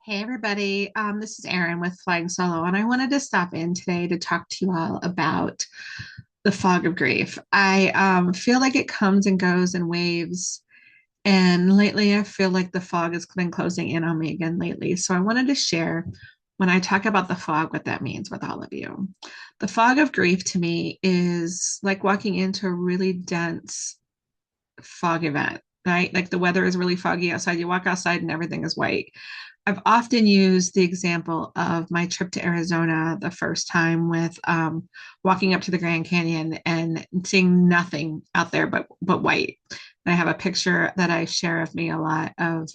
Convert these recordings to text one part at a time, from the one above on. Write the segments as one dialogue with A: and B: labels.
A: Hey everybody, this is Erin with Flying Solo, and I wanted to stop in today to talk to you all about the fog of grief. I feel like it comes and goes in waves, and lately I feel like the fog has been closing in on me again lately. So I wanted to share when I talk about the fog, what that means with all of you. The fog of grief to me is like walking into a really dense fog event, right? Like the weather is really foggy outside. You walk outside and everything is white. I've often used the example of my trip to Arizona the first time with walking up to the Grand Canyon and seeing nothing out there but white. And I have a picture that I share of me a lot of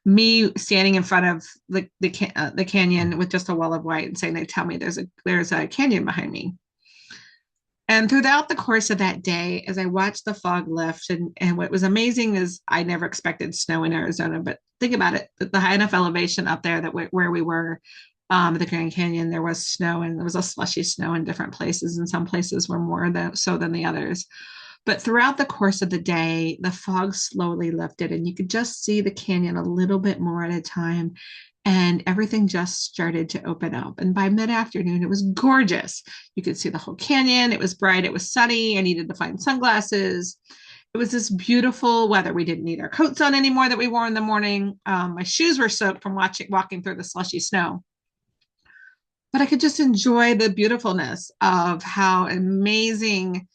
A: me standing in front of the canyon with just a wall of white and saying they tell me there's a canyon behind me. And throughout the course of that day, as I watched the fog lift, and what was amazing is I never expected snow in Arizona, but think about it, the high enough elevation up there that where we were, the Grand Canyon, there was snow and there was a slushy snow in different places, and some places were more so than the others. But throughout the course of the day, the fog slowly lifted, and you could just see the canyon a little bit more at a time. And everything just started to open up. And by mid afternoon, it was gorgeous. You could see the whole canyon. It was bright. It was sunny. I needed to find sunglasses. It was this beautiful weather. We didn't need our coats on anymore that we wore in the morning. My shoes were soaked from walking through the slushy snow, but I could just enjoy the beautifulness of how amazing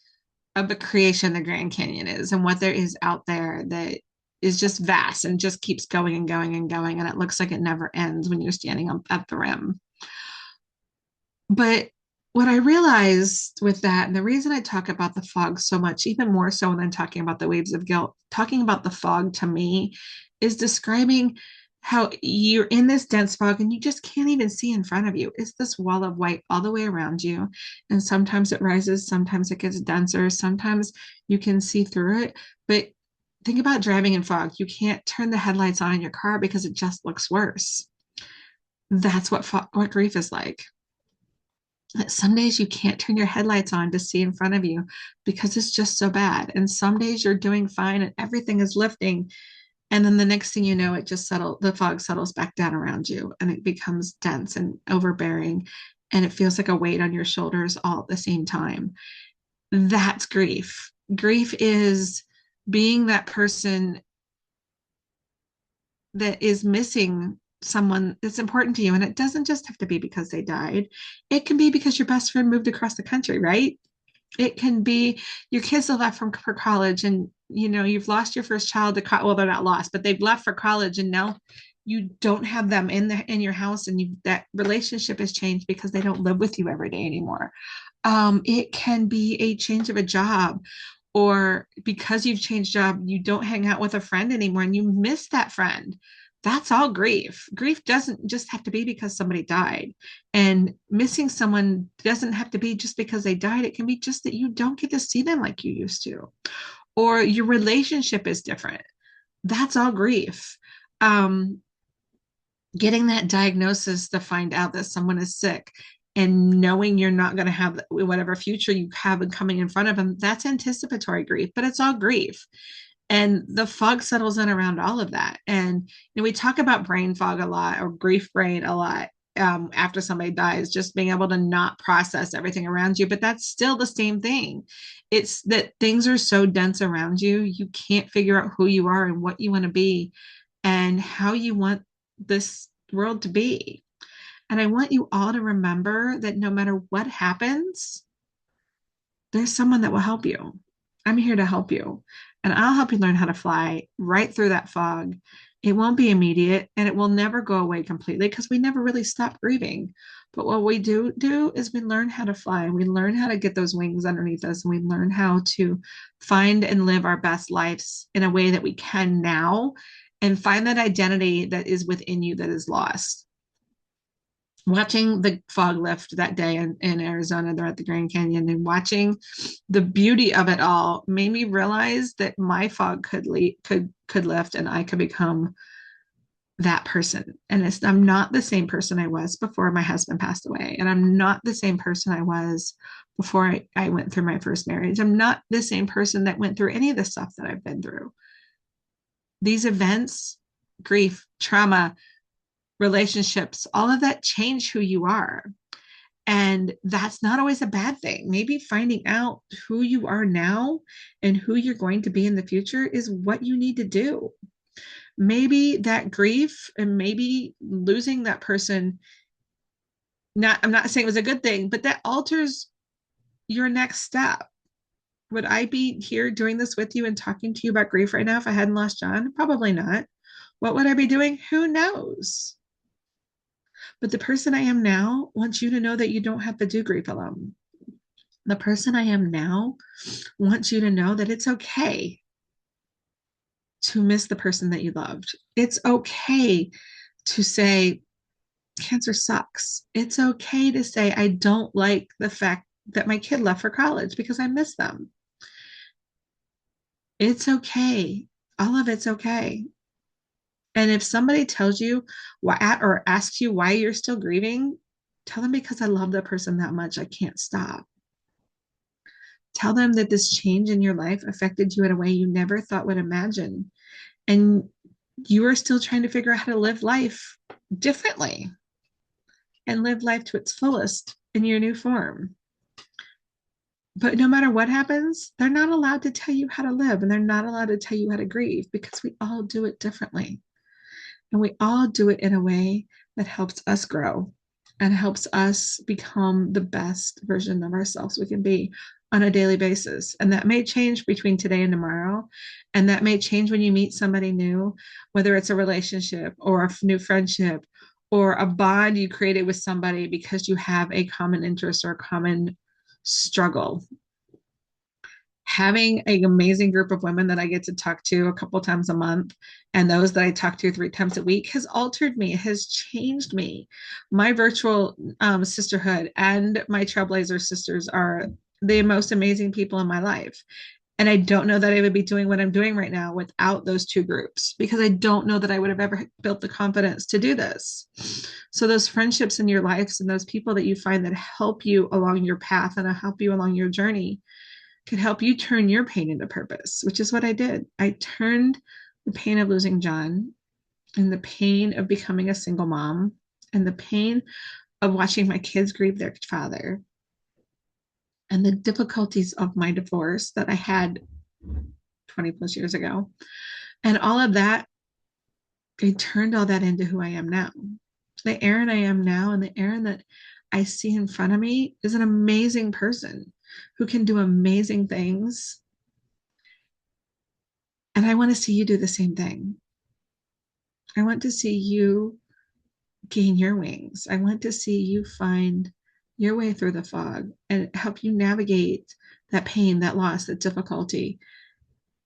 A: of a creation the Grand Canyon is and what there is out there that is just vast and just keeps going and going and going. And it looks like it never ends when you're standing up at the rim. But what I realized with that, and the reason I talk about the fog so much, even more so than talking about the waves of guilt, talking about the fog to me is describing how you're in this dense fog and you just can't even see in front of you. It's this wall of white all the way around you. And sometimes it rises, sometimes it gets denser, sometimes you can see through it. But think about driving in fog. You can't turn the headlights on in your car because it just looks worse. That's what grief is like. Some days you can't turn your headlights on to see in front of you because it's just so bad. And some days you're doing fine and everything is lifting. And then the next thing you know, the fog settles back down around you and it becomes dense and overbearing. And it feels like a weight on your shoulders all at the same time. That's grief. Grief is being that person that is missing someone that's important to you. And it doesn't just have to be because they died, it can be because your best friend moved across the country, right? It can be your kids have left for college and you've lost your first child to well, they're not lost, but they've left for college and now you don't have them in your house, and that relationship has changed because they don't live with you every day anymore. It can be a change of a job, or because you've changed job, you don't hang out with a friend anymore and you miss that friend. That's all grief. Grief doesn't just have to be because somebody died. And missing someone doesn't have to be just because they died. It can be just that you don't get to see them like you used to, or your relationship is different. That's all grief. Um, Getting that diagnosis to find out that someone is sick and knowing you're not going to have whatever future you have coming in front of them, that's anticipatory grief, but it's all grief. And the fog settles in around all of that. And we talk about brain fog a lot, or grief brain a lot, after somebody dies, just being able to not process everything around you. But that's still the same thing. It's that things are so dense around you, you can't figure out who you are and what you want to be and how you want this world to be. And I want you all to remember that no matter what happens, there's someone that will help you. I'm here to help you. And I'll help you learn how to fly right through that fog. It won't be immediate and it will never go away completely because we never really stop grieving. But what we do is we learn how to fly. We learn how to get those wings underneath us, and we learn how to find and live our best lives in a way that we can now, and find that identity that is within you that is lost. Watching the fog lift that day in Arizona, they're at the Grand Canyon, and watching the beauty of it all made me realize that my fog could lift, and I could become that person. And I'm not the same person I was before my husband passed away, and I'm not the same person I was before I went through my first marriage. I'm not the same person that went through any of the stuff that I've been through. These events, grief, trauma, relationships, all of that change who you are. And that's not always a bad thing. Maybe finding out who you are now and who you're going to be in the future is what you need to do. Maybe that grief and maybe losing that person, not, I'm not saying it was a good thing, but that alters your next step. Would I be here doing this with you and talking to you about grief right now if I hadn't lost John? Probably not. What would I be doing? Who knows? But the person I am now wants you to know that you don't have to do grief alone. The person I am now wants you to know that it's okay to miss the person that you loved. It's okay to say, cancer sucks. It's okay to say, I don't like the fact that my kid left for college because I miss them. It's okay. All of it's okay. And if somebody tells you why or asks you why you're still grieving, tell them because I love that person that much, I can't stop. Tell them that this change in your life affected you in a way you never thought would imagine. And you are still trying to figure out how to live life differently and live life to its fullest in your new form. But no matter what happens, they're not allowed to tell you how to live and they're not allowed to tell you how to grieve because we all do it differently. And we all do it in a way that helps us grow and helps us become the best version of ourselves we can be on a daily basis. And that may change between today and tomorrow. And that may change when you meet somebody new, whether it's a relationship or a new friendship or a bond you created with somebody because you have a common interest or a common struggle. Having an amazing group of women that I get to talk to a couple times a month and those that I talk to 3 times a week has altered me, has changed me. My virtual sisterhood and my Trailblazer sisters are the most amazing people in my life. And I don't know that I would be doing what I'm doing right now without those two groups because I don't know that I would have ever built the confidence to do this. So those friendships in your lives and those people that you find that help you along your path and help you along your journey could help you turn your pain into purpose, which is what I did. I turned the pain of losing John and the pain of becoming a single mom and the pain of watching my kids grieve their father and the difficulties of my divorce that I had 20 plus years ago. And all of that, I turned all that into who I am now. The Erin I am now and the Erin that I see in front of me is an amazing person who can do amazing things. And I want to see you do the same thing. I want to see you gain your wings. I want to see you find your way through the fog and help you navigate that pain, that loss, that difficulty.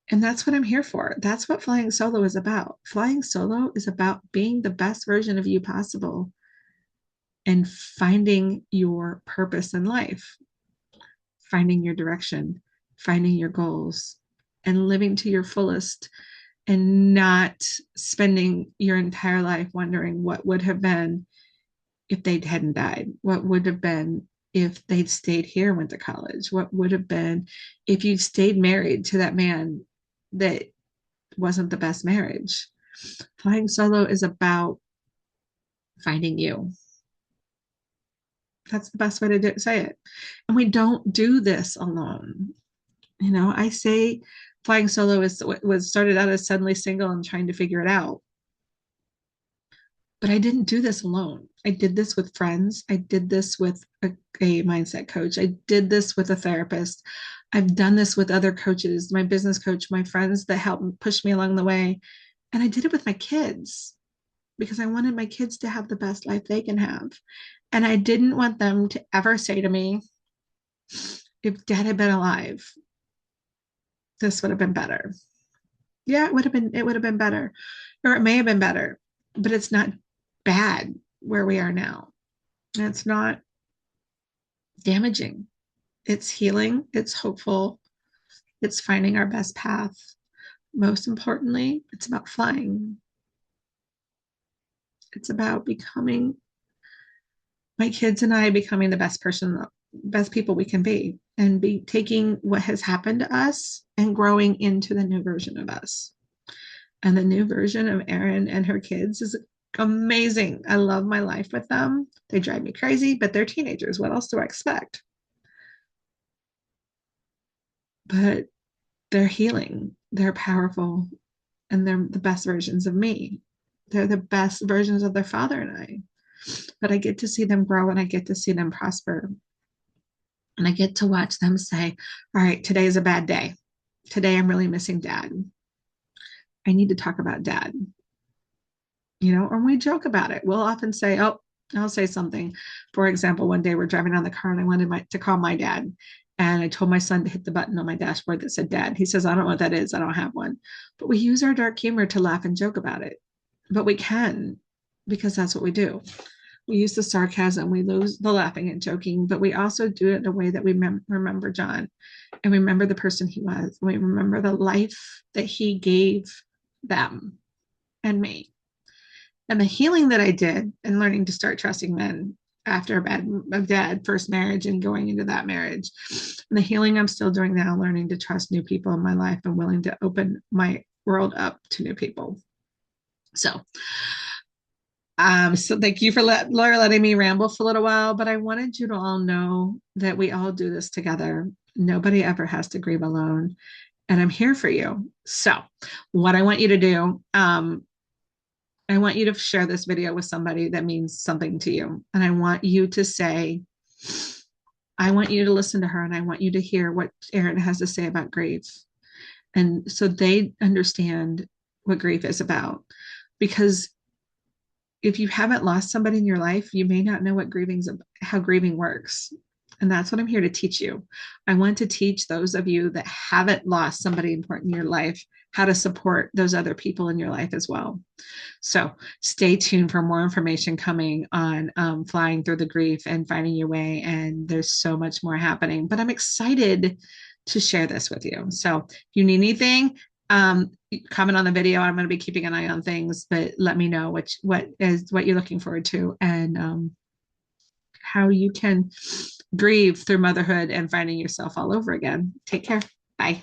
A: And that's what I'm here for. That's what flying solo is about. Flying solo is about being the best version of you possible and finding your purpose in life, finding your direction, finding your goals, and living to your fullest and not spending your entire life wondering what would have been if they hadn't died, what would have been if they'd stayed here and went to college, what would have been if you'd stayed married to that man that wasn't the best marriage. Flying solo is about finding you. That's the best way to say it. And we don't do this alone. You know, I say flying solo is was started out as suddenly single and trying to figure it out. But I didn't do this alone. I did this with friends. I did this with a mindset coach. I did this with a therapist. I've done this with other coaches, my business coach, my friends that helped push me along the way. And I did it with my kids because I wanted my kids to have the best life they can have. And I didn't want them to ever say to me, if dad had been alive, this would have been better. Yeah, it would have been better. Or it may have been better, but it's not bad where we are now. And it's not damaging. It's healing, it's hopeful, it's finding our best path. Most importantly, it's about flying. It's about becoming my kids and I becoming the best people we can be and be taking what has happened to us and growing into the new version of us. And the new version of Erin and her kids is amazing. I love my life with them. They drive me crazy, but they're teenagers. What else do I expect? But they're healing, they're powerful, and they're the best versions of me. They're the best versions of their father and I. But I get to see them grow and I get to see them prosper. And I get to watch them say, all right, today is a bad day. Today I'm really missing dad. I need to talk about dad, or we joke about it. We'll often say, oh, I'll say something. For example, one day we're driving down the car and I wanted to call my dad. And I told my son to hit the button on my dashboard that said dad. He says, I don't know what that is. I don't have one. But we use our dark humor to laugh and joke about it. But we can, because that's what we do. We use the sarcasm, we lose the laughing and joking, but we also do it in a way that we remember John and remember the person he was. We remember the life that he gave them and me. And the healing that I did and learning to start trusting men after a bad first marriage and going into that marriage. And the healing I'm still doing now, learning to trust new people in my life and willing to open my world up to new people. So thank you for Laura letting me ramble for a little while, but I wanted you to all know that we all do this together. Nobody ever has to grieve alone, and I'm here for you. So what I want you to do, I want you to share this video with somebody that means something to you. And I want you to say, I want you to listen to her and I want you to hear what Erin has to say about grief. And so they understand what grief is about. Because if you haven't lost somebody in your life, you may not know how grieving works. And that's what I'm here to teach you. I want to teach those of you that haven't lost somebody important in your life how to support those other people in your life as well. So stay tuned for more information coming on flying through the grief and finding your way. And there's so much more happening, but I'm excited to share this with you. So if you need anything, comment on the video. I'm going to be keeping an eye on things, but let me know what you're looking forward to and how you can grieve through motherhood and finding yourself all over again. Take care. Bye.